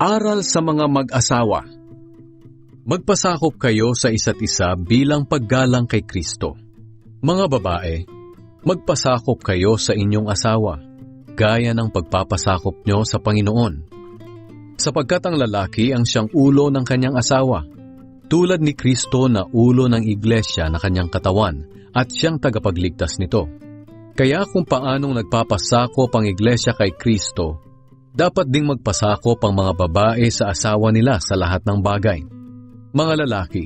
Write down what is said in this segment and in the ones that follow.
Aral sa mga mag-asawa. Magpasakop kayo sa isa't isa bilang paggalang kay Kristo. Mga babae, magpasakop kayo sa inyong asawa, gaya ng pagpapasakop nyo sa Panginoon. Sapagkat ang lalaki ang siyang ulo ng kanyang asawa, tulad ni Kristo na ulo ng iglesia na kanyang katawan at siyang tagapagligtas nito. Kaya kung paanong nagpapasakop ang iglesia kay Kristo, dapat ding magpasakop ang mga babae sa asawa nila sa lahat ng bagay. Mga lalaki,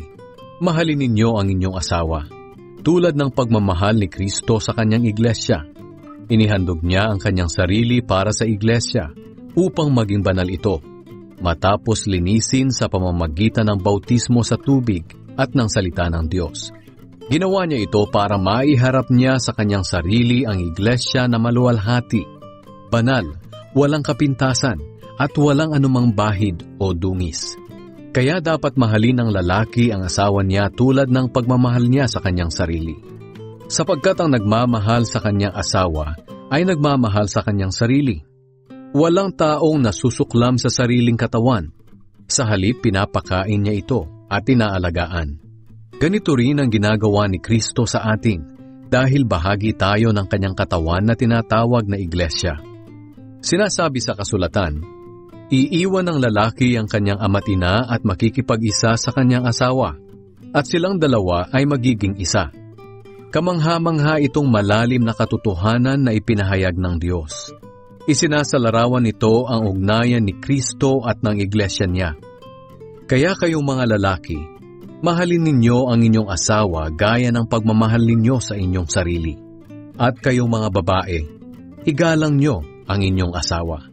mahalin ninyo ang inyong asawa, tulad ng pagmamahal ni Kristo sa kanyang iglesia. Inihandog niya ang kanyang sarili para sa iglesia upang maging banal ito, matapos linisin sa pamamagitan ng bautismo sa tubig at ng salita ng Diyos. Ginawa niya ito para maiharap niya sa kanyang sarili ang iglesia na maluwalhati, banal, walang kapintasan, at walang anumang bahid o dungis. Kaya dapat mahalin ng lalaki ang asawa niya tulad ng pagmamahal niya sa kanyang sarili. Sapagkat ang nagmamahal sa kanyang asawa ay nagmamahal sa kanyang sarili. Walang taong nasusuklam sa sariling katawan. Sa halip, pinapakain niya ito at inaalagaan. Ganito rin ang ginagawa ni Kristo sa atin dahil bahagi tayo ng kanyang katawan na tinatawag na iglesia. Sinasabi sa kasulatan, iiwan ng lalaki ang kanyang ama't ina at makikipag-isa sa kanyang asawa, at silang dalawa ay magiging isa. Kamangha-mangha itong malalim na katotohanan na ipinahayag ng Diyos. Isinasalarawan nito ang ugnayan ni Kristo at ng iglesia niya. Kaya kayong mga lalaki, mahalin ninyo ang inyong asawa gaya ng pagmamahal ninyo sa inyong sarili. At kayong mga babae, igalang nyo ang inyong asawa.